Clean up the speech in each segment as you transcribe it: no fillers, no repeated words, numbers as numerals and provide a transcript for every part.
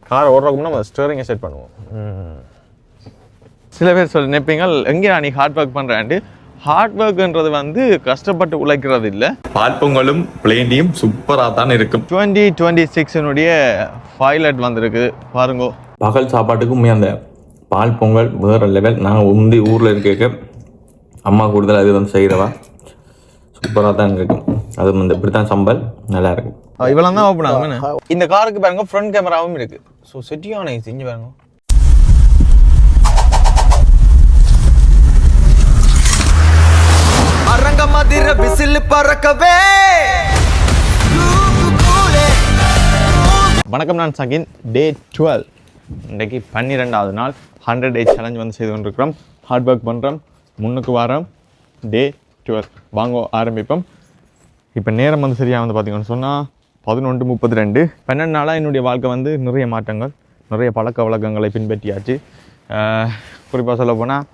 காரை ஓடுறதுக்கு நம்ம ஸ்டேரிங்கை செட் பண்ணுவோம். சில பேர் சொல்லி நினைப்பீங்க எங்கே நீ ஹார்ட் ஒர்க் பண்ணுறான்ட்டு. ஹார்ட் ஒர்க்குன்றது வந்து கஷ்டப்பட்டு உழைக்கிறது இல்லை. பால் பொங்கலும் பிளேண்டியும் சூப்பராக தான் இருக்கும். 2026 பைலட் வந்திருக்கு பாருங்கோ. பகல் சாப்பாட்டுக்கும் அந்த பால் பொங்கல் வேறு லெவல். நாங்கள் உந்தி ஊரில் இருக்க அம்மா கூடுதல் அது வந்து செய்கிறவா சூப்பராக தான் இருக்கும். அது வந்து இப்படி தான் சம்பல் நல்லா இருக்கும். இவ்வளோ தான் ஓப்பன் ஆகும். இந்த காருக்கு பாருங்க ஃப்ரண்ட் கேமராவும் இருக்குது. ஸோ செட்டியான செஞ்சு பாருங்க. அரங்கமதிர விசில் பறக்கவே. வணக்கம், நான் சகின். டே 12 இன்றைக்கு 12வது நாள் 100 டே சேலஞ்ச் வந்து செய்து கொண்டிருக்கிறோம். ஹார்ட் ஒர்க் பண்ணுறோம். முன்னுக்கு வாரம் டே 12 வாங்க ஆரம்பிப்போம். இப்போ நேரம் வந்து சரியாக வந்து பார்த்திங்கன்னு சொன்னால் 11:32. 12 நாளாக என்னுடைய வாழ்க்கை வந்து நிறைய மாற்றங்கள், நிறைய பழக்க வழக்கங்களை பின்பற்றியாச்சு. குறிப்பாக சொல்ல போனால்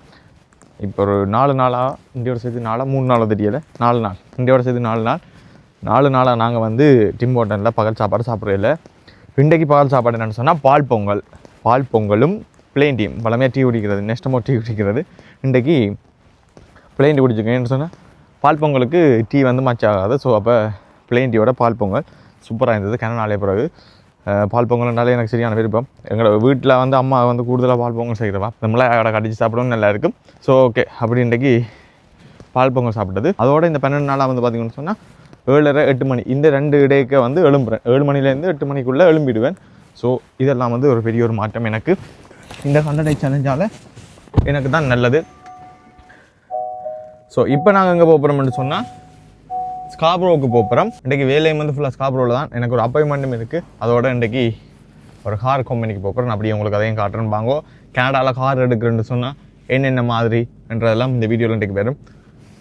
இப்போ ஒரு 4 நாளாக இந்தியோட சேர்த்து 3 நாளாக தெரியலை, 4 நாள் இந்தியோட சேர்த்து 4 நாளாக நாங்கள் வந்து டிம் ஹோட்டலில் பகல் சாப்பாடு சாப்பிட்றதில்ல. இன்றைக்கு பகல் சாப்பாடு என்னென்னு சொன்னால் பால் பொங்கலும் பிளெயின் டீம். வளமையாக டீ குடிக்கிறது, நெக்ஸ்டமோ டீ குடிக்கிறது. இன்றைக்கு பிளெயின் டீ குடிச்சிருக்கேன்னு சொன்னால் பால் பொங்கலுக்கு டீ வந்து மச்ச ஆகாது. ஸோ அப்போ பிளெயின் டீயோட பால் பொங்கல் சூப்பராக இருந்தது. நாளே பிறகு பால் பொங்கல்னாலே எனக்கு சரியான விருப்பம். எங்களோட வீட்டில் வந்து அம்மா வந்து கூடுதலாக பால் பொங்கல் செய்கிறவா, நம்மளாம் கடை கடிச்சு சாப்பிடவும் நல்லா இருக்கும். ஸோ ஓகே, அப்படி இன்றைக்கி பால் பொங்கல் சாப்பிட்டது. அதோட இந்த 12 நாளாக வந்து பார்த்திங்கன்னு சொன்னால் 7:30 8 மணி இந்த 2 இடைக்கு வந்து எழும்புறேன். 7 மணிலேருந்து 8 மணிக்குள்ளே எழும்பிடுவேன். ஸோ இதெல்லாம் வந்து ஒரு பெரிய ஒரு மாற்றம் எனக்கு. இந்த 100 டே சேலஞ்சால் எனக்கு தான் நல்லது. ஸோ இப்போ நாங்கள் எங்கே போகிறோம்னு சொன்னால் ஸ்காப்ரோவுக்கு போகிறோம். இன்றைக்கி வேலையும் வந்து ஃபுல்லாக ஸ்காப்ரோவில் தான். எனக்கு ஒரு அப்பாயின்மெண்ட்டும் இருக்குது. அதோட இன்றைக்கி ஒரு கார் கம்பெனிக்கு போகிறேன். அப்படியே உங்களுக்கு அதையும் காட்டுறேன்னு வாங்கோ. கனடாவில் கார் எடுக்கிறேன்னு சொன்னால் என்னென்ன மாதிரி என்றதெல்லாம் இந்த வீடியோவில் இன்றைக்கு வரும்.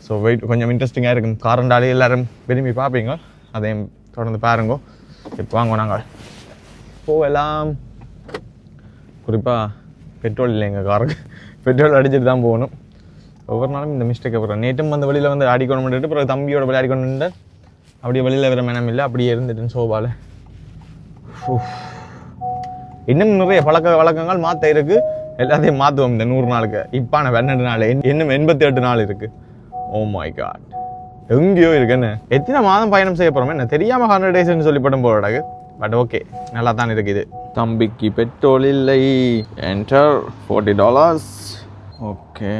ஸோ வெயிட் கொஞ்சம் இன்ட்ரெஸ்டிங்காக இருக்கும். காரண்டாலே எல்லோரும் விரும்பி பார்ப்பீங்க. அதையும் தொடர்ந்து பாருங்கோ. இப்போ வாங்க நாங்கள் போகலாம். குறிப்பாக பெட்ரோல் இல்லை எங்கள் காருக்கு. பெட்ரோல் அடிச்சுட்டு தான் போகணும். ஒவ்வொரு நாளும் இந்த மிஸ்டேக் போகிறேன். நேற்றும் அந்த வழியில் வந்து ஆடிக்கணும் பண்ணிட்டு பிறகு தம்பியோட வழி ஆடிக்கணுன்னு அப்படியே வழியில் வேறு மேனம் இல்லை, அப்படியே இருந்துட்டுன்னு சோபாவில். இன்னும் நிறைய பழக்க வழக்கங்கள் மாற்ற இருக்குது. எல்லாத்தையும் மாற்றுவோம் இந்த 100 நாளுக்கு. இப்போ நான் 12 நாள், இன்னும் 88 நாள் இருக்குது. ஓ மை காட், எங்கேயோ இருக்குன்னு. எத்தனை மாதம் பயணம் செய்ய போகிறோமே என்ன தெரியாமல் 100 டேஸ்ன்னு சொல்லிப்படும் போகிறாங்க. பட் ஓகே, நல்லா தான் இருக்குது. தம்பிக்கு பெட்ரோல் இல்லை. என்டர் $40. ஓகே,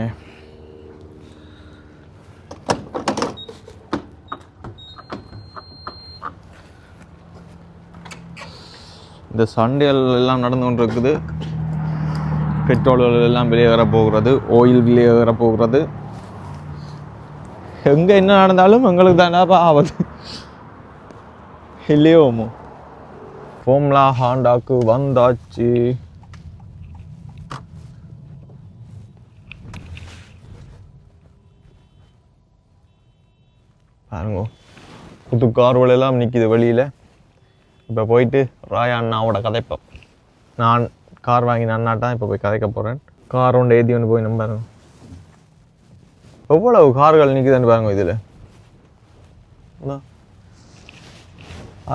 இந்த சண்டேல் எல்லாம் நடந்து கொண்டு இருக்குது. பெட்ரோல் எல்லாம் வெளியே வர போகிறது, ஆயில் வெளியே வர போகிறது. எங்கே என்ன நடந்தாலும் எங்களுக்கு தானே ஆகுது இல்லையோமோ. ஃபோம்லா ஹாண்டாக்கு வந்தாச்சு. பாருங்க, புது கார்கள் எல்லாம் நிற்கிது வெளியில். இப்போ போயிட்டு ராயா அண்ணாவோட கதைப்போம். நான் கார் வாங்கின அண்ணாட்டான் இப்போ போய் கதைக்க போகிறேன். கார் ஒன்று ஏற்றி ஒன்று போய் நம்ம பாருங்க எவ்வளவு கார்கள் நிற்குதுன்னு பாருங்க. இதில்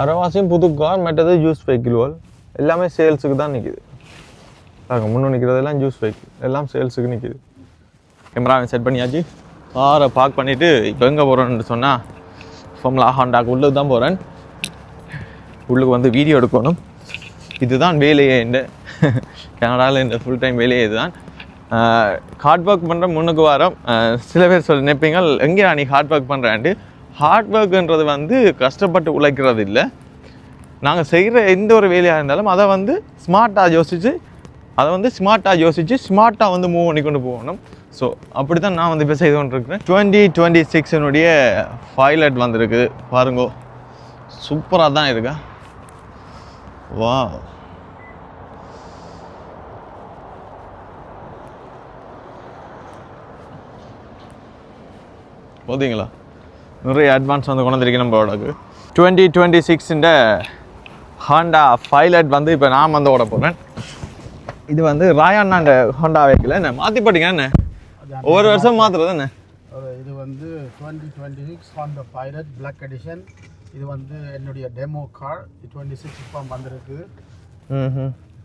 அரைவாசியும் புது கார், மற்றது ஜூஸ் வெஹிக்கிள்கள் எல்லாமே சேல்ஸுக்கு தான் நிற்கிது. பாருங்க, முன்னே நிற்கிறதெல்லாம் ஜூஸ் வெஹிக்கிள் எல்லாம் சேல்ஸுக்கு நிற்கிது. கேமராவை செட் பண்ணியாச்சு. காரை பார்க் பண்ணிவிட்டு இப்போ எங்கே போகிறேன்னு சொன்னால் ஃபோம்லா ஹாண்டாக்கு உள்ளே தான் போகிறேன். உள்ளுக்கு வந்து வீடியோ எடுக்கணும். இதுதான் வேலையே. இந்த கனடாவில் இந்த ஃபுல் டைம் வேலையே இதுதான். ஹார்ட் ஒர்க் பண்ணுற முன்னுக்கு வாரம். சில பேர் சொல்லி நினைப்பீங்க எங்கே நீ ஹார்ட் ஒர்க் பண்ணுறான்ட்டு. ஹார்ட் ஒர்க்குன்றது வந்து கஷ்டப்பட்டு உழைக்கிறது இல்லை. நாங்கள் செய்கிற எந்த ஒரு வேலையாக இருந்தாலும் அதை வந்து ஸ்மார்ட்டாக யோசித்து ஸ்மார்ட்டாக வந்து மூவ் பண்ணி கொண்டு போகணும். ஸோ அப்படி தான் நான் வந்து இப்போ செய்து கொண்டிருக்கிறேன். 2026 பைலட் வந்திருக்கு பாருங்கோ. சூப்பராக தான் இருக்கா. வா, போதிங்களா, நிறைய அட்வான்ஸ் வந்து கொண்டு வந்திருக்கு நம்மளோட. 2026 ஹாண்டா பைலட் வந்து இப்போ நான் வந்து ஓட போகிறேன். இது வந்து ராயாண்ணாண்ட ஹாண்டா வெஹிக்கிள். என்ன மாற்றி போட்டிங்க என்ன ஒவ்வொரு வருஷம் மாற்றுறது என்ன? இது வந்து 2026 ஹாண்டா பைலட் பிளாக் எடிஷன். இது வந்து என்னுடைய டெமோ கார். 26 இப்போ வந்திருக்கு.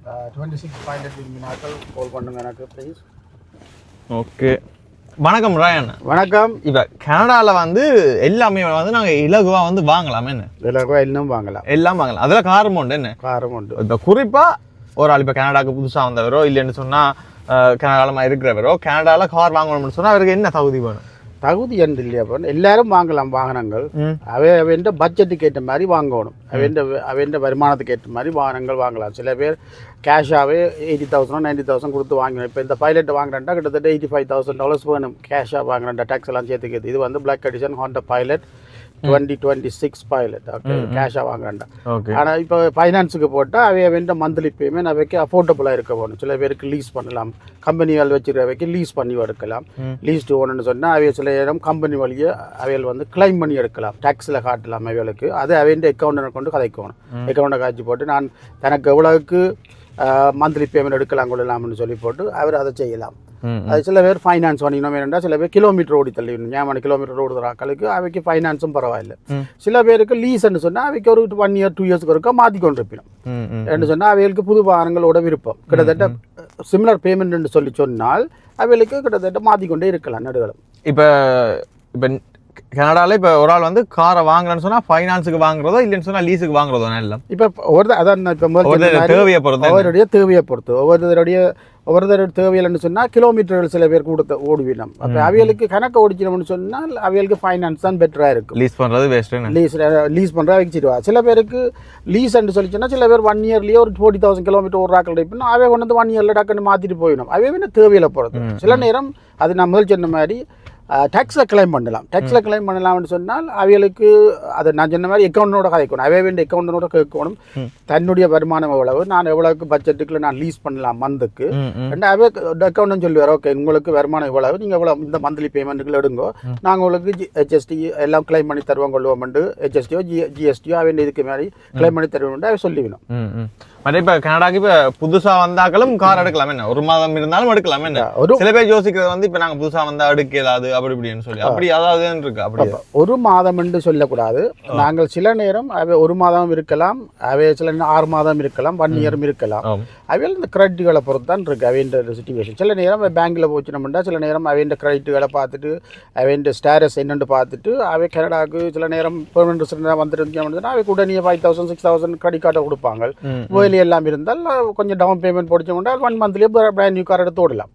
26 Pilot with Miracle. Call பண்ணுங்க எனக்கு ப்ளீஸ். ஓகே, வணக்கம் ராயன். வணக்கம். இப்போ கனடாவில் வந்து எல்லாமே வந்து நாங்கள் இலகுவாக வந்து வாங்கலாம். என்ன இலகுவாக இன்னும் வாங்கலாம், எல்லாம் வாங்கலாம். அதில் காரும் உண்டு. என்ன காரும் உண்டு. இப்போ குறிப்பாக ஒரு ஆள் இப்போ கனடாவுக்கு புதுசாக வந்தவரோ இல்லைன்னு சொன்னால் கனடாவில் இருக்கிறவரோ கனடாவில் கார் வாங்கணும்னு சொன்னால் அவருக்கு என்ன தகுதி வேணும்? தகுதி என்று இல்லையா, எல்லாரும் வாங்கலாம் வாகனங்கள். அவன் பட்ஜெட்டுக்கு ஏற்ற மாதிரி வாங்கணும். அவன் வருமானத்துக்கு ஏற்ற மாதிரி வாகனங்கள் வாங்கலாம். சில பேர் கேஷாகவே 80,000 90,000 கொடுத்து வாங்கணும். இப்போ இந்த பைலட் வாங்குறேன்டா கிட்டத்தட்ட $85,000 வேணும் கேஷாக வாங்குறேன்டா, டேக்ஸ் எல்லாம் சேர்த்துக்கிது. இது வந்து black edition Honda Pilot 2026 Pilot. Okay, கேஷாக வாங்குறேன்டா. ஆனால் இப்போ ஃபைனான்ஸுக்கு போட்டால் அவன் மந்த்லி பேமெண்ட் அவைக்கு அஃபோர்டபுளாக இருக்க போகணும். சில பேருக்கு லீஸ் பண்ணலாம், கம்பெனிகள் வச்சுருக்கவைக்கு லீஸ் பண்ணி எடுக்கலாம். லீஸ் ஓணுன்னு சொன்னால் அவைய சில நேரம் கம்பெனி வழியே அவைகள் வந்து கிளைம் பண்ணி எடுக்கலாம், டேக்ஸில் காட்டலாம் அவைகளுக்கு. அது அவன் அக்கௌண்ட்டை கொண்டு கதைக்கணும். அக்கௌண்ட்டை காய்ச்சி போட்டு நான் தனக்கு எவ்வளவுக்கு மந்த்லி பேமெண்ட் எடுக்கலாம் கொள்ளலாம்னு சொல்லி போட்டு அவர் அதை செய்யலாம். அது சில பேர் ஃபைனான்ஸ் பண்ணிக்கணும் வேணும்னா, சில பேர் கிலோமீட்டர் ஓடி தள்ளி ஞாபகம் கிலோமீட்டர் ஓடுற ஆக்களுக்கு அவைக்கு ஃபைனான்ஸும் பரவாயில்லை. சில பேருக்கு லீஸ்ன்னு சொன்னால் அவைக்கு ஒரு 1 year 2 years ஒருக்கா மாற்றி கொண்டு இருப்பினோம். என்று சொன்னால் அவைகளுக்கு புது வாகனங்களோட விருப்பம். கிட்டத்தட்ட சிமிலர் பேமெண்ட் சொல்லி சொன்னால் அவைகளுக்கு கிட்டத்தட்ட மாற்றிக்கொண்டே இருக்கலாம் நடுவில். இப்போ கனடாவில் இப்போ ஒரு ஆள் வந்து காரை வாங்குறேன்னு சொன்னால் ஃபைனான்ஸுக்கு வாங்குறதோ இல்லைன்னு சொன்னால் லீஸுக்கு வாங்குறதோ இல்லை. இப்போ அதான் இப்போ தேவையை பொறுத்து, ஒவ்வொருடைய தேவையை பொறுத்து ஒவ்வொருத்தருடைய தேவையில்லைன்னு சொன்னால் கிலோமீட்டர்கள் சில பேர் கொடுத்து ஓடுவினோம். அப்போ அவைகளுக்கு கணக்கு ஓடிச்சினோம்னு சொன்னால் அவைகளுக்கு ஃபைனான்ஸ் தான் பெட்டராக இருக்கும். லீஸ் பண்ணுறது வேஸ்ட்டு. லீஸ் பண்ணுறா வச்சுருவா. சில பேருக்கு லீஸ்ன்னு சொல்லிச்சுன்னா சில பேர் 1 yearலேயே ஒரு 40,000 கிலோமீட்டர் ஓடுறாக்கள் இருப்பினா அவை கொண்டு வந்து 1 yearல டக்குன்னு மாற்றிட்டு போயிடும். அவை வேணும் தேவையில் பொறுத்து. சில நேரம் அது நான் முதல் சொன்ன மாதிரி டேக்ஸில் கிளைம் பண்ணலாம்னு சொன்னால் அவைகளுக்கு அதை நான் சொன்ன மாதிரி அக்கௌண்டனோட கதைக்கணும். அவை வேண்டிய அக்கௌண்டனோட கேட்கணும் தன்னுடைய வருமானம் எவ்வளவு, நான் எவ்வளவுக்கு பட்ஜெட்டுக்குள்ள நான் லீஸ் பண்ணலாம் மந்த்துக்கு. அவே அக்கௌண்ட்னு சொல்லுவார், ஓகே உங்களுக்கு வருமானம் இவ்வளவு, நீங்கள் எவ்வளோ இந்த மந்த்லி பேமெண்ட்டுக்குள்ள எடுங்கோ, நாங்கள் உங்களுக்கு HST எல்லாம் கிளைம் பண்ணி தருவோம் கொள்வோம்ண்டு, HSTயோ GSTயோ அவை இதுக்கு மாதிரி கிளைம் பண்ணி தருவோம்ண்டு அவை சொல்லிவிடும். மற்ற இப்போ கனடாக்கு இப்போ புதுசாக வந்தாக்களும் கார் எடுக்கலாம். என்ன 1 மாதம் இருந்தாலும் எடுக்கலாம். என்ன சில பேர் யோசிக்கிறது வந்து இப்போ நாங்கள் புதுசாக வந்தால் எடுக்கலாது அப்படி இப்படின்னு சொல்லி அப்படி அதாவது இருக்கு. அப்படி 1 மாதம் என்று சொல்லக்கூடாது. நாங்கள் சில நேரம் அவை 1 மாதம் இருக்கலாம், அவை சில நேரம் 6 மாதம் இருக்கலாம், 1 year இருக்கலாம். அவையில் இந்த கிரெடிட்டுகளை பொறுத்து தான் இருக்குது அவைன்ற சிச்சுவேஷன். சில நேரம் பேங்க்கில் போச்சுனோம்னா சில நேரம் அவைன்ற கிரெடிட்டுகளை பார்த்துட்டு அவைன்ற ஸ்டேட்டஸ் என்னென்னு பார்த்துட்டு அவை கனடாவுக்கு சில நேரம் பெர்மனன்ட் ரெசிடென்ட்டாக வந்துருந்துச்சுன்னா அவை உடனே 5,000 6,000 கிரெடிட் கார்டை கொடுப்பாங்க. எல்லாம் இருந்தால் கொஞ்சம் டவுன் பேமெண்ட் போடிச்சோம்னா 1 monthலேயே பிராண்ட் நியூ கார் எடுத்து ஓடலாம்.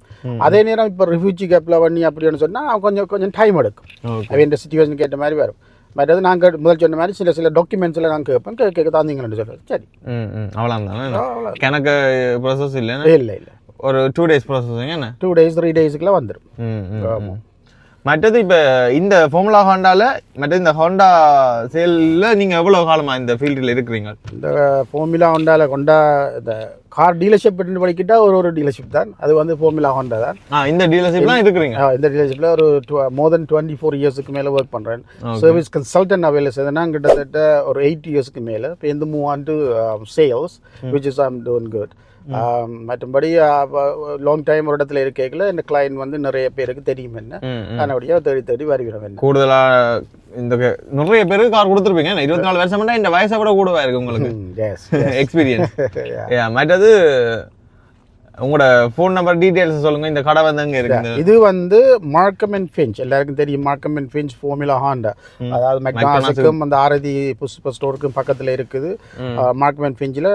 அதே நேரம் இப்போ ரிஃப்யூஜி கேப்பில் பண்ணி அப்படின்னு சொன்னால் கொஞ்சம் டைம் எடுக்கும். அவன் சிச்சுவேஷன் கேட்ட மாதிரி வரும். மற்றது நாங்கள் முதல் சொன்ன மாதிரி சில டாக்குமெண்ட்ஸில் நாங்கள் கேட்போம், கேட்க தாந்தீங்கன்னு சொல்லுவோம். சரி, அவ்வளோதான். கணக்கு ப்ராசஸ் இல்லை இல்லை ஒரு 2 days ப்ராசஸிங். என்ன 2 days 3 daysக்குலாம் வந்துடும். மற்றது இப்போ இந்த ஃபார்முலா ஹோண்டாவில் மற்ற இந்த ஹோண்டா சேலில் நீங்கள் எவ்வளோ காலமாக இந்த ஃபீல்டில் இருக்கிறீங்க? இந்த ஃபார்முலா ஹோண்டாவில் இந்த கார் டீலர்ஷிப் படிக்கிட்டா ஒரு டீலர்ஷிப் தான், அது வந்து ஃபார்முலா ஹோண்டா தான். இந்த டீலர்ஷிப்லாம் இருக்கிறீங்க? இந்த டீலர்ஷிப்பில் ஒரு more than 24 yearsக்கு மேலே ஒர்க் பண்ணுறேன். சர்வீஸ் கன்சல்டன்ட் வேலை செய்தேன்னா கிட்டத்தட்ட ஒரு 8 yearsக்கு மேலே. இப்போ இந்த move on to sales which is I'm doing good. மற்றபடி லாங் டைம் ஒரு இடத்துல இருக்கல இந்த கிளைண்ட் வந்து நிறைய பேருக்கு தெரியும். என்ன அதனுடைய தேடி வருகிறோம். கூடுதலாக இந்த நிறைய பேருக்கு கார் கொடுத்துருப்பீங்க. 24 வருஷம் இந்த வயசை விட கூடவா இருக்கு உங்களுக்கு எக்ஸ்பீரியன்ஸ். மற்றது உங்களோட ஃபோன் நம்பர் டீடைல்ஸ் சொல்லுங்க. இந்த கடை வந்து அங்கே இருக்கு. இது வந்து மார்க்கம் அண்ட் ஃபிஞ்ச், எல்லாருக்கும் தெரியும். Markham and Finch formula Honda, அதாவது மெக்டானஸுக்கும் அந்த ஆரதி புஷ்ப ஸ்டோருக்கும் பக்கத்தில் இருக்குது. மார்க்கம் அண்ட் ஃபிஞ்சில்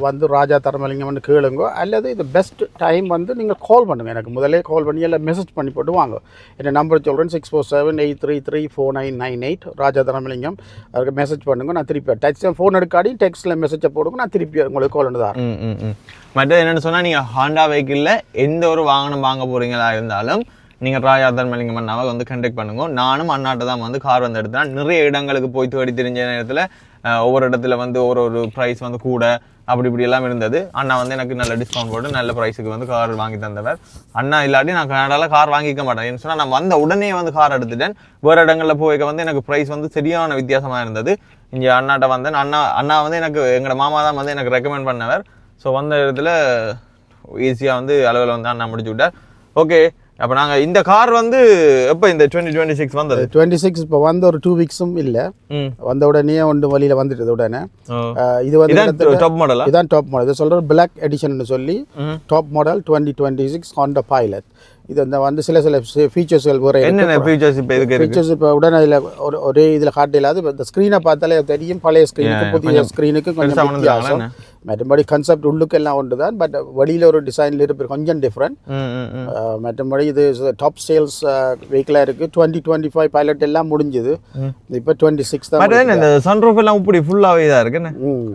வந்து ராஜா தர்மலிங்கம்னு கேளுங்க. அல்லது இது பெஸ்ட் டைம் வந்து நீங்கள் கால் பண்ணுங்கள். எனக்கு முதலே கால் பண்ணி எல்லாம் மெசேஜ் பண்ணி போட்டு வாங்க. என்ன நம்பர் சொல்கிறேன் 647-833-4998 ராஜா தர்மலிங்கம். அதுக்கு மெசேஜ் பண்ணுங்க. நான் திருப்பி டெக்ஸ்ட் ஃபோன் எடுக்காடி டெக்ஸ்ட்டில் மெசேஜை போடுங்க. நான் திருப்பி உங்களுக்கு கால் பண்ணி தரேன். மற்ற என்னென்னு சொன்னால் நீங்கள் ஹாண்டா வெஹிக்கிளில் எந்த ஒரு வாகனம் வாங்க போகிறீங்களா இருந்தாலும் நீங்கள் ராஜா தர்மலிங்கம் அண்ணாவை வந்து கண்டெக்ட் பண்ணுங்க. நானும் அண்ணாட்ட தான் வந்து கார் வந்து எடுத்தேன். நிறைய இடங்களுக்கு போய் தேடி தெரிஞ்ச நேரத்தில் ஒவ்வொரு இடத்துல வந்து ஒரு ப்ரைஸ் வந்து கூட அப்படி இப்படி எல்லாம் இருந்தது. அண்ணா வந்து எனக்கு நல்ல டிஸ்கவுண்ட் போட்டு நல்ல ப்ரைஸுக்கு வந்து கார் வாங்கி தந்தவர். அண்ணா இல்லாட்டி நான் கனடாவில் கார் வாங்கிக்க மாட்டேன். ஏன்னு சொன்னால் நான் வந்த உடனே வந்து கார் எடுத்துட்டேன். வேறு இடங்களில் போய்க்க வந்து எனக்கு ப்ரைஸ் வந்து சரியான வித்தியாசமாக இருந்தது. இங்கே அண்ணாட்ட வந்தேன். அண்ணா வந்து எனக்கு எங்களோட மாமா தான் வந்து எனக்கு ரெக்கமெண்ட் பண்ணவர். ஸோ வந்த இடத்துல ஈஸியாக வந்து அளவில் வந்து அண்ணா முடிச்சு விட்டார். ஓகே, அப்போ நாங்கள் இந்த கார் வந்து எப்போ இந்த 2026 வந்தது 26 இப்போ வந்து ஒரு 2 வீக்ஸும் இல்லை வந்த உடனே ஒன்று வழியில் வந்துட்டது உடனே இது வந்து டாப் மாடலா இதான் டாப் மாடல் இதை சொல்கிற பிளாக் எடிஷன் சொல்லி டாப் மாடல் 2026 ஹாண்டா பைலட் இது வந்து சில ஃபீச்சர்ஸ்கள் வேறு என்னென்ன ஃபீச்சர்ஸ் இப்போ இதுக்கு ஃபீச்சர்ஸ் இப்போ உடனே இதில் ஒரே இதில் காட்டிலாது இந்த ஸ்க்ரீனை பார்த்தாலே தெரியும் பழைய ஸ்க்ரீனுக்கு புதிய ஸ்க்ரீனுக்கு கொஞ்சம் வித்தியாசம் மற்றபடி கன்செப்ட் உள்ளுக்கு எல்லாம் ஒன்று தான் பட் வெளியில் ஒரு டிசைனில் இருப்பது கொஞ்சம் டிஃப்ரெண்ட் மற்றபடி இது டாப் சேல்ஸ் வெஹிக்கிளாக இருக்குது 2025 பைலட் எல்லாம் முடிஞ்சுது இப்போ 26 தான் இந்த சன்ரூஃப் எல்லாம் இப்படி ஃபுல்லாகவே இதாக இருக்குன்னு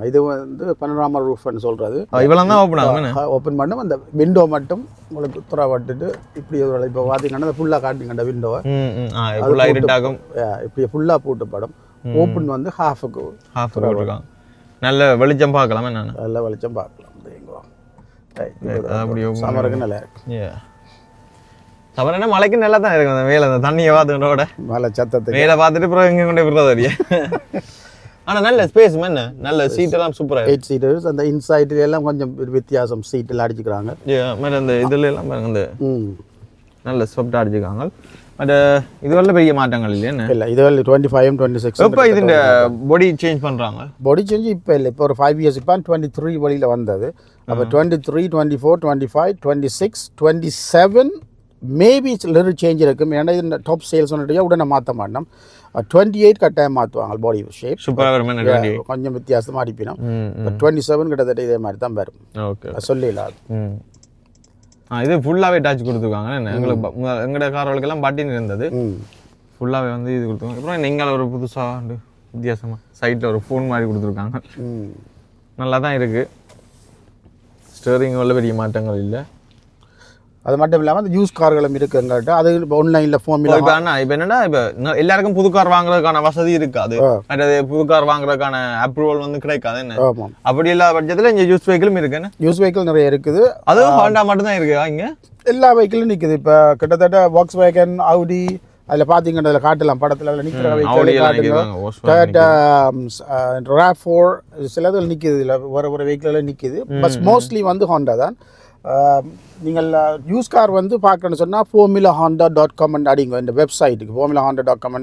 இது வந்து பனோராமா ரூஃப்னு சொல்கிறது இவ்வளோ தான் ஓப்பன் ஆகும் ஓப்பன் பண்ணும் அந்த விண்டோ மட்டும் உங்களுக்கு துறவட்டுட்டு இப்படி இப்போ பார்த்தீங்கன்னா ஃபுல்லாக காட்டுங்க விண்டோவை இப்படி ஃபுல்லாக போட்டுப்படும் ஓப்பன் வந்து ஹாஃபுக்கு போட்டுருக்காங்க நல்ல வெளிச்சம் பார்க்கலாம் நான் நல்ல வெளிச்சம் பார்க்கலாம் சமருக்கு நல்லா இருக்கு சமர் என்ன மலைக்கு நல்லா தான் இருக்கு அந்த மேலே அந்த தண்ணியை பார்த்துக்கிட்டோட மலை சத்தத்தை மேலே பார்த்துட்டு அப்புறம் இங்கே கொண்டே விடுறது ஆனால் நல்ல ஸ்பேஸ் என்ன நல்ல சீட்டெல்லாம் சூப்பராக 8 சீட்டர்ஸ் அந்த இன்சைட் எல்லாம் கொஞ்சம் வித்தியாசம் சீட்டில் அடிச்சுக்கிறாங்க மாதிரி அந்த இதில் எல்லாம் அந்த நல்ல சாஃப்டாக அடிச்சுக்கிறாங்க பட் இதுவரை பெரிய மாற்றங்கள் இல்லையா இல்லை இதுவரை 25 26 இப்போ இது இந்த பாடி சேஞ்ச் பண்ணுறாங்க பாடி சேஞ்ச் இப்போ இல்லை இப்போ ஒரு 5 இயர்ஸ் இப்போ 23 வழியில் வந்தது அப்போ 23 24 25 26 27 மேபி லிட்டில் சேஞ்ச் இருக்கும் ஏன்னா இது டாப் சேல்ஸ் வந்துட்டு உடனே மாற்ற மாட்டோம் 28 கட்டாயம் மாற்றுவாங்க பாடி ஷேப் சூப்பராக கொஞ்சம் வித்தியாசமாக அடிப்பினோம் 27 கிட்டத்தட்ட இதே மாதிரி தான் வரும் ஓகே சொல்லிடலாம் இது ஃபுல்லாகவே டச் கொடுத்துருக்காங்க எங்களுக்கு எங்களோட கார்களுக்கெல்லாம் பட்டின் இருந்தது ஃபுல்லாகவே வந்து இது கொடுத்துருக்காங்க அப்புறம் நீங்கள் ஒரு புதுசாக வித்தியாசமாக சைட்டில் ஒரு ஃபோன் மாதிரி கொடுத்துருக்காங்க நல்லா தான் இருக்குது ஸ்டேரிங் உள்ள பெரிய மாற்றங்கள் இல்லை அது மட்டும் இல்லாமல் அந்த யூஸ் கார்களும் இருக்குது எங்கள்கிட்ட அது இப்போ ஆன்லைனில் ஃபோமில் இப்போ என்னன்னா இப்போ எல்லாருக்கும் புது கார் வாங்குறதுக்கான வசதி இருக்காது அது புது கார் வாங்குறதுக்கான அப்ரூவல் வந்து கிடைக்காது என்ன அப்படி இல்லாத பட்சத்தில் இங்கே யூஸ் வெஹிக்கிளும் இருக்குன்னு யூஸ் வெஹிக்கிள் நிறைய இருக்குது அதுவும் ஹோண்டா மட்டும் தான் இருக்குதா இங்கே எல்லா வெஹிக்கிளும் நிற்குது இப்போ கிட்டத்தட்ட வாக்ஸ் வேகன் ஆடி அதில் பார்த்தீங்கன்னா அதில் காட்டலாம் படத்தில் அதில் நிற்கிற டொயோட்டா RAV4 சிலதில் நிற்கிது இல்லை ஒரு வெஹிக்கிளில் நிற்கிது பட் மோஸ்ட்லி வந்து ஹோண்டா தான் நீங்கள் யூஸ் கார் வந்து பார்க்கணும்னு சொன்னால் formulahonda.com அடிங்க இந்த வெப்சைட்டுக்கு formulahonda.com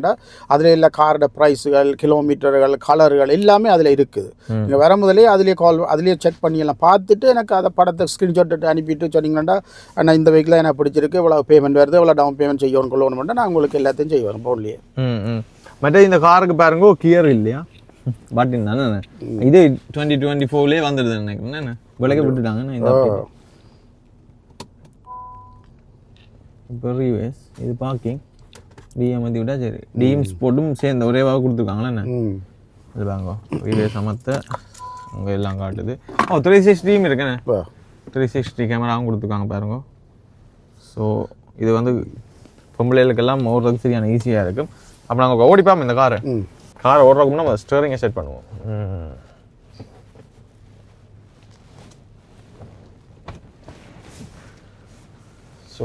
அதில் இல்லை காரோட ப்ரைஸுகள் கிலோமீட்டர்கள் கலர்கள் எல்லாமே அதில் இருக்குது நீங்கள் வர முதலே அதிலே செக் பண்ணி எல்லாம் பார்த்துட்டு எனக்கு அதை படத்தை ஸ்க்ரீன்ஷாட் அனுப்பிட்டு சொன்னீங்கன்னா நான் இந்த வெஹிக்கில் எனக்கு பிடிச்சிருக்கு இவ்வளோ பேமெண்ட் வருது இவ்வளோ டவுன் பேமெண்ட் செய்யணும் கொள்ளணும்னா நான் உங்களுக்கு எல்லாத்தையும் செய்வேன் ஃபோன்லேயே மற்ற இந்த காருக்கு பாருங்க கியர் இல்லையா பட்டின் தானே இது 2024 வந்துடுது நினைக்கிறேன் விலக விட்டுட்டாங்கன்னு இந்த இப்போ ரீவேஸ் இது பார்க்கிங் டிஎம் வந்து விட்டா சரி டிஎம் ஸ்போர்ட்டும் சேர்ந்த ஒரேவாக கொடுத்துருக்காங்களா என்ன இது பாருங்க ரீவேஸ் அமர்த்த அங்கே எல்லாம் காட்டுது 360 இருக்குண்ணே 360 கேமராவும் கொடுத்துருக்காங்க பாருங்க ஸோ இது வந்து பொம்பளைகளுக்கெல்லாம் ஓடுறதுக்கு சரியான ஈஸியாக இருக்கும் அப்போ நாங்கள் ஓடிப்பாமல் இந்த காரை ஓடுறதுக்கு நம்ம ஸ்டேரிங்கை செட் பண்ணுவோம் ஸோ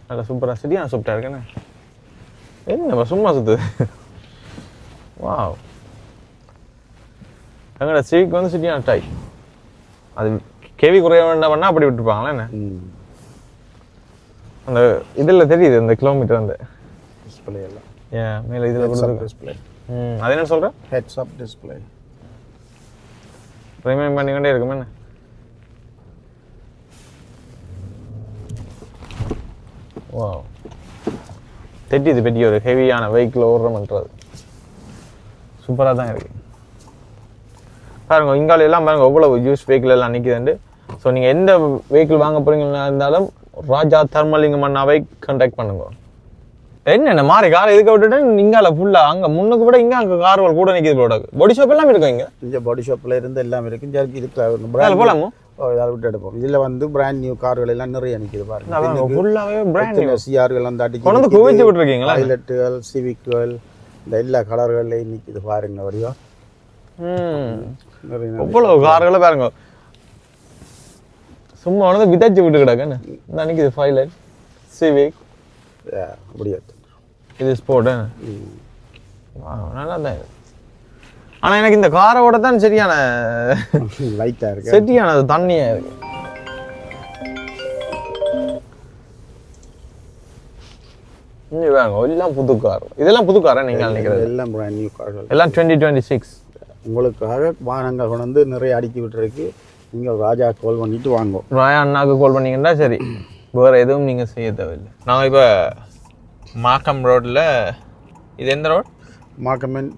நல்லா சூப்பராக சரியான சூப்பராக இருக்குண்ணே என்னப்பா சும்மா சுற்றுது வாவ் எங்களோட சீக்கு வந்து சரியான டைப் அது கேவி குறைய வேண்டாம் பண்ணால் அப்படி விட்டுருப்பாங்களா என்ன அந்த இதில் தெரியுது இந்த கிலோமீட்டர் அந்த டிஸ்பிளே எல்லாம் ஏன் மேலே இதில் கொடுத்து டிஸ்பிளே அது என்ன சொல்கிறேன் ஹெட்ஸ் அப் டிஸ்பிளே ரிமைண்ட் பண்ணிக்கிட்டே இருக்குமே என்ன வா தெரியுது பெரிய ஒரு ஹெவியான வெஹிக்கிள் ஓடுறோம்ன்றது சூப்பராக தான் இருக்குது பாருங்க இங்கால எல்லாம் பாருங்க எவ்வளவு யூஸ் வெஹிக்கிள் எல்லாம் நிற்கிதுண்டு ஸோ நீங்கள் எந்த வெஹிக்கிள் வாங்க போகிறீங்களா இருந்தாலும் ராஜா தர்மலிங்கம் அண்ணாவை கான்டாக்ட் பண்ணுங்க என்னென்ன மாறி கார் இதுக்கு விட்டுட்டு இங்கால ஃபுல்லாக அங்கே முன்னுக்கு விட இங்கே அங்கே கார்கள் கூட நிற்கிது போட பாடி ஷாப் எல்லாம் இருக்கும் இங்கே பாடி ஷாப்பில் இருந்து எல்லாம் இருக்குது இதுக்கு போகலாமோ அதை விட்டு எடுப்போம் இதில் வந்து பிராண்ட் நியூ கார்கள் எல்லாம் நிறைய நிற்கிது பாருங்க ஃபுல்லாகவே பிராண்ட் நியூ சிஆர்கள் வந்து அடிச்சு கொண்டு குவிச்சு விட்டுருக்கீங்களா பைலட்டுகள் சிவிக்குகள் இந்த எல்லா கலர்கள்லையும் நிற்கிது பாருங்க வடிவா எவ்வளோ கார்களை பாருங்க சும்மா வந்து விதாச்சு விட்டு கிடக்குன்னு இந்த நிற்கிது பைலட் சிவிக் அப்படியே இது ஸ்போர்ட் நல்லா தான் ஆனால் எனக்கு இந்த காரோட தான் சரியான லைட்டாக இருக்கு சரியான தண்ணியாக இருக்கு எல்லாம் புது கார். இதெல்லாம் புது காரா நீங்கள் நினைக்கிறது? எல்லாம் பிராண்ட் நியூ கார்கள். எல்லாம் 2026. உங்களுக்காக வாகனங்கள் கொண்டு வந்து நிறைய அடுக்கி விட்டுருக்கு. நீங்கள் ராஜா கால் பண்ணிட்டு வாங்குவோம். ராயா அண்ணாவுக்கு கால் பண்ணிங்கன்னா சரி, வேறு எதுவும் நீங்கள் செய்ய தேவையில்லை. நாங்கள் இப்போ மாக்கம் ரோட்டில், இது எந்த ரோட்? மாக்கமன்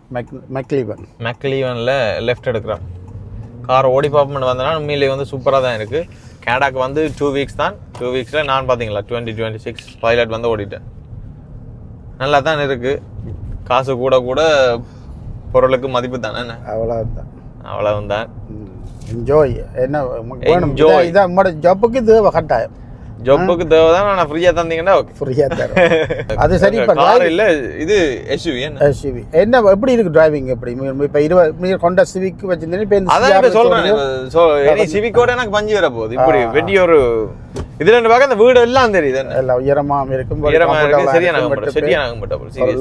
மெக்லீவனில் லெஃப்ட் எடுக்கிறோம். கார் ஓடி பார்ப்போம்னு வந்தேன்னா உண்மையிலே வந்து சூப்பராக தான் இருக்குது. கேடாக்கு வந்து 2 வீக்ஸ் தான். 2 வீக்ஸில் நான் பார்த்தீங்களா 2026 பைலட் வந்து ஓடிட்டேன். நல்லா தான் இருக்குது. காசு கூட கூட பொருளுக்கு மதிப்பு தானே. அவ்வளவு தான். என்ஜாய். என்ன என்ஜாய். இதான் நம்மளோட ஜாப்புக்கு தேவை, கட்டாயம் ஜாப்புக்கு தேவை தான். நான் ஃப்ரீயாக தந்தீங்கன்னா ஓகே, ஃப்ரீயாக தரேன். அது சரி. இப்போ கார் இல்லை, இது எஸ்யூவி. எஸ்யூவி என்ன எப்படி இருக்கு டிரைவிங்? எப்படி இப்போ 20 கொண்ட சிவிக் வச்சிருந்தேன். இப்போ அதான் இப்போ சொல்கிறேன். சிவிக்கோட எனக்கு பஞ்சு வர போகுது. இப்படி வெட்டி ஒரு இதுல பார்க்க அந்த வீடு எல்லாம் தெரியுது. எல்லாம் உயரமாக இருக்கும்.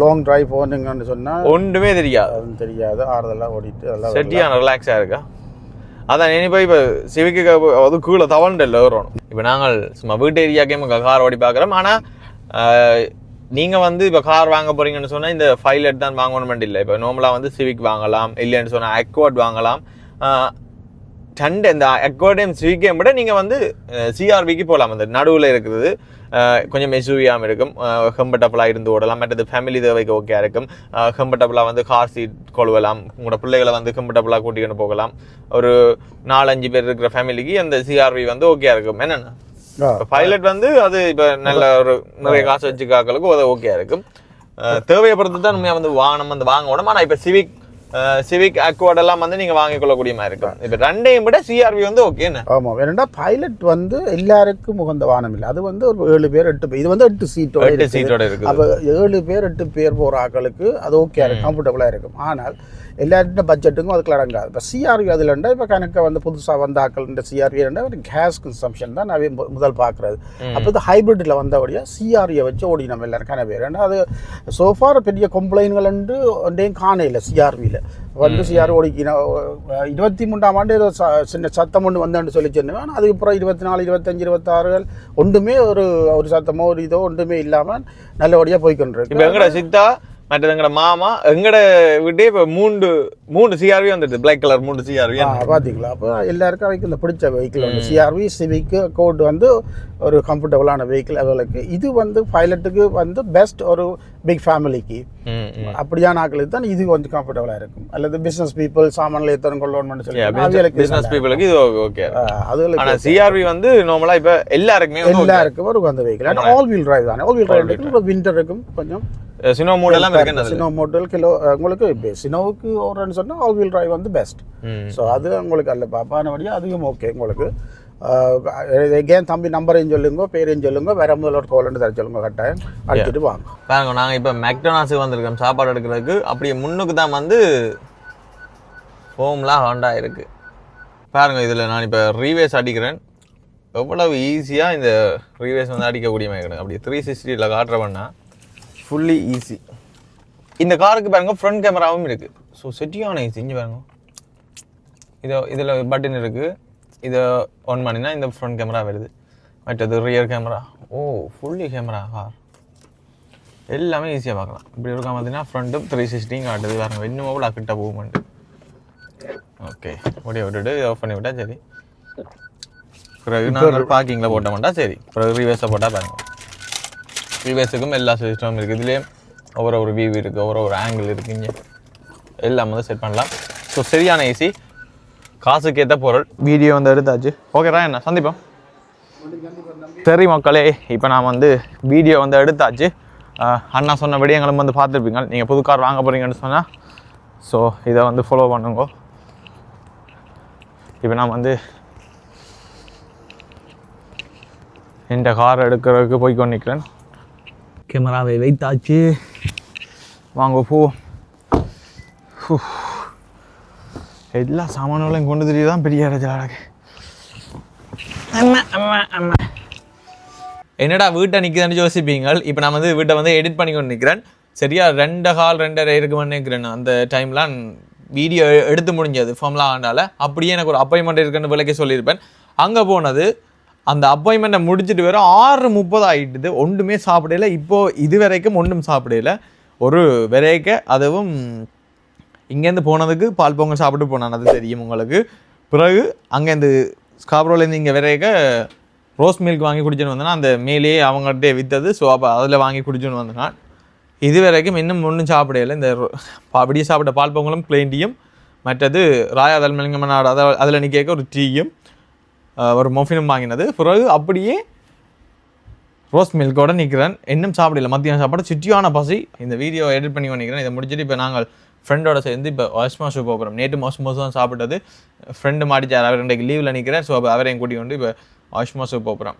லாங் டிரைவ் போனீங்கன்னு சொன்னால் ஒன்றுமே தெரியாது. ஆறுதலாக ஓடிட்டு எல்லாம் செட்டியான ரிலாக்ஸாக இருக்கா. அதான் இப்போ சிவிக்கு அது கீழே தவண்டல்ல வரும். இப்போ நாங்கள் சும்மா வீட்டு ஏரியாக்கே கார் ஓடி பார்க்குறோம். ஆனால் நீங்கள் வந்து இப்போ கார் வாங்க போகிறீங்கன்னு சொன்னால் இந்த பைலட் தான் வாங்கணுமெண்ட் இல்லை. இப்போ நார்மலாக வந்து சிவிக் வாங்கலாம், இல்லைன்னு சொன்னால் அக்வார்ட் வாங்கலாம். சண்டை இந்த அக்வார்டையும் சிவிக்கையும் விட நீங்கள் வந்து சிஆர்விக்கு போகலாம். அந்த நடுவில் இருக்கிறது கொஞ்சம் எஸ்யூவியாகவும் இருக்கும். கம்ஃபர்டபுளாக இருந்து ஓடலாம். மற்றது ஃபேமிலி தேவைக்கு ஓகே இருக்கும். கம்ஃபர்டபுளாக வந்து கார் சீட் கொள்வலாம். உங்களோட பிள்ளைகளை வந்து கம்ஃபர்டபுளாக கூட்டிகிட்டு போகலாம். ஒரு 4-5 பேர் இருக்கிற ஃபேமிலிக்கு அந்த சிஆர்வி வந்து ஓகே இருக்கும். என்னென்ன பைலட் வந்து அது இப்போ நல்ல ஒரு நிறைய காசு வச்சு காக்களுக்கு அது ஓகே இருக்கும். தேவையை பொறுத்து தான் உண்மையாக வந்து வாங்கணும் வந்து வாங்கணும். ஆனால் இப்போ சிவிக் அக்வார்ட் எல்லாம் வந்து நீங்க வாங்கிக் கொள்ளக்கூடிய மாதிரி இருக்கும். இப்போ ரெண்டையும் விட சிஆர்வி வந்து ஓகே. ஆமா, வேணும்னா பைலட் வந்து எல்லாருக்கும் உகந்த வாகனம் இல்லை. அது வந்து ஒரு 7 பேர் 8 பேர், இது வந்து 8 சீட்டோட இருக்கு. அப்போ 7 பேர் 8 பேர் போற ஆக்களுக்கு அது ஓகே இருக்கும், கம்ஃபர்டபுளா இருக்கும். ஆனால் எல்லாருடைய பட்ஜெட்டுக்கும் அதுக்குள்ள அடங்காது. இப்போ சிஆர்வி அதில் இருந்தால் இப்போ கணக்கு வந்து புதுசாக வந்த ஆக்கள் இந்த சிஆர்வி இருந்தால் ஒரு கேஸ் கன்சம்ஷன் தான் நான் முதல் பார்க்குறது. அப்போ இது ஹைப்ரிட்டில் வந்தபடியாக சிஆர்வியை வச்சு ஓடி நம்ம எல்லாரும் கன பேர். ஏன்னா அது சோஃபார் பெரிய கம்ப்ளைண்ட்கள் வந்து ஒன்றையும் காண இல்லை. சிஆர்வியில் வந்து சிஆர்வி ஓடிக்கினா 23ஆம் ஆண்டு ஏதோ சின்ன சத்தம் ஒன்று வந்தேன்னு சொல்லி சொன்னேன். ஆனால் அதுக்கப்புறம் 24, 25, 26 ஒன்றுமே ஒரு சத்தமோ ஒரு இதோ ஒன்றுமே இல்லாமல் நல்லபடியாக போய்கொண்டிருக்கு. மற்றது எங்கட மாமா எங்கட விட்டே இப்போ 3 சிஆர்வி வந்துடுது. பிளாக் கலர் 3 சிஆர்வி பார்த்தீங்களா? அப்போ எல்லாருக்கும் அவைக்கு இந்த பிடிச்ச வெஹிக்கிள் வந்து சிஆர்வி சிவிக்கு கோட் வந்து ஒரு கம்ஃபர்டபுளான வெஹிக்கிள் அவளுக்கு. இது வந்து பைலட்டுக்கு வந்து பெஸ்ட். ஒரு பிக் ஃபேமிலிக்கு அப்படியான ஆக்களுக்கு தான் இது கொஞ்சம் கம்ஃபர்டபுளாக இருக்கும். அல்லது பிஸ்னஸ் பீப்புள் சாமான்ல எத்தனை கொள்ளணும்னு சொல்லி பிஸ்னஸ் பீப்புளுக்கு இது ஓகே. அது சிஆர்வி வந்து நார்மலாக இப்போ எல்லாருக்கும் ஒரு அந்த வெஹிக்கிள். ஆல் வீல் டிரைவ் தானே. ஆல் வீல் டிரைவ் விண்டர் இருக்கும் கொஞ்சம். சினோ மாடல்லாம் இருக்கு. சினோ மாடல் கிலோ உங்களுக்கு சினோவுக்கு ஓரன்னு சொன்னால் ஆல் வீல் டிரைவ் வந்து பெஸ்ட். ஸோ அது உங்களுக்கு அல்ல பாப்பானபடியாக அதுவும் ஓகே உங்களுக்கு. எகேன் தம்பி நம்பரையும் சொல்லுங்க, பேரையும் சொல்லுங்க, வேற முதல்ல ஒரு கோல் தர சொல்லுங்க, கட்டாயம் அடிச்சுட்டு வாங்க. பாருங்க, நாங்கள் இப்போ மெக்டொனால்ட்ஸுக்கு வந்திருக்கோம் சாப்பாடு எடுக்கிறதுக்கு. அப்படியே முன்னுக்கு தான் வந்து ஹோம்லாம் ஹாண்டா இருக்குது. பாருங்க, இதில் நான் இப்போ ரீவேஸ் அடிக்கிறேன். எவ்வளவு ஈஸியாக இந்த ரீவேஸ் வந்து அடிக்கக்கூடிய மாதிரி அப்படியே 360 காட்டுறவன்னா ஃபுல்லி ஈஸி. இந்த காருக்கு பாருங்க ஃப்ரண்ட் கேமராவும் இருக்குது. ஸோ செட்டியான ஈஸி. இங்கே பாருங்க, இதில் பட்டன் இருக்குது. இதை ஆன் பண்ணினா இந்த ஃப்ரண்ட் கேமரா வருது. மற்றது ரியர் கேமரா. ஓ, ஃபுல்லி கேமரா கார் எல்லாமே ஈஸியாக பார்க்கலாம். இப்படி இருக்கா பார்த்தீங்கன்னா ஃப்ரண்ட்டும் 360 காட்டுது. பாருங்க, இன்னும் அவ்வளோ கிட்ட மூவ்மெண்ட். ஓகே, ஓடிய விட்டுட்டு ஆஃப் பண்ணி விட்டா சரி. பிறகு நாங்கள் பார்க்கிங்கில் போட்ட மாட்டா சரி. பிறகு ரீவேஸை போட்டால் பாருங்க, ரீவேஸுக்கும் எல்லா சிஸ்டமும் இருக்குது. இதுலேயே ஒரு வியூ இருக்குது, ஒரு ஆங்கிள் இருக்குது. இங்கே எல்லாம் வந்து செட் பண்ணலாம். ஸோ சரியான ஈஸி, காசுக்கு ஏற்ற பொருள். வீடியோ வந்து எடுத்தாச்சு. ஓகேடா, என்ன சந்திப்போம். சரி மக்களே, இப்போ நான் வந்து வீடியோ வந்து எடுத்தாச்சு. அண்ணா சொன்னபடி எங்களும் வந்து பார்த்துருப்பீங்க. நீங்கள் புது கார் வாங்க போகிறீங்கன்னு சொன்னால் ஸோ இதை வந்து ஃபாலோ பண்ணுங்க. இப்போ நான் வந்து இந்த கார் எடுக்கிறதுக்கு போய் கொண்டிருக்கிறேன். கேமராவை வைத்தாச்சு, வாங்க போ. எல்லா சாமான்களையும் கொண்டு தெரிய தான் பெரிய இடத்துக்கு. என்னடா வீட்டை நிற்கிறேன்னு யோசிப்பீங்க. இப்போ நான் வந்து வீட்டை வந்து எடிட் பண்ணி கொண்டு நிற்கிறேன். சரியா 2:30 இருக்குமென்னு நினைக்கிறேன். அந்த டைம்லாம் வீடியோ எடுத்து முடிஞ்சது ஃபார்ம்லாம் ஆனால அப்படியே எனக்கு ஒரு அப்பாயின்மெண்ட் இருக்குன்னு விலைக்கு சொல்லியிருப்பேன். அங்கே போனது அந்த அப்பாயின்மெண்ட்டை முடிச்சுட்டு வேற 6:30 ஆகிட்டுது. ஒன்றுமே சாப்பிடல. இப்போது இது வரைக்கும் ஒன்றும் சாப்பிடல. ஒரு வரைக்க அதுவும் இங்கேருந்து போனதுக்கு பால் பொங்கல் சாப்பிட்டு போனான், அது தெரியும் உங்களுக்கு. பிறகு அங்கேருந்து ஸ்காப்ரோலேருந்து இங்கே வரைக்க ரோஸ் மில்க் வாங்கி குடிச்சுன்னு வந்தேன்னா அந்த மேலேயே அவங்கள்ட்டே விற்றது. ஸோ அப்போ அதில் வாங்கி குடிச்சுன்னு வந்தேன். இது வரைக்கும் இன்னும் ஒன்றும் சாப்பிடல. இந்த அப்படியே சாப்பிட்ட பால் பொங்கலும் பிளெயின் டீயும், மற்றது ராயா தல்மலிங்கம் நாடு அதில் நிற்க ஒரு டீயும் ஒரு மொஃபினும் வாங்கினது. பிறகு அப்படியே ரோஸ் மில்கோட நிற்கிறேன். இன்னும் சாப்பிடல. மத்தியானம் சாப்பாடு சுற்றியான பசி. இந்த வீடியோ எடிட் பண்ணி நிற்கிறேன். இதை முடிச்சுட்டு இப்போ நாங்கள் ஃப்ரெண்டோட சேர்ந்து இப்போ ஆஸ்மாஷு போகிறோம். நேற்று மோசம் தான் சாப்பிட்டது. ஃப்ரெண்டு மாட்டிச்சார். அவர் இன்றைக்கு லீவில் நிற்கிறேன். ஸோ அவரையும் கூட்டி கொண்டு இப்போ ஆஸ்மாஷு போகிறோம்.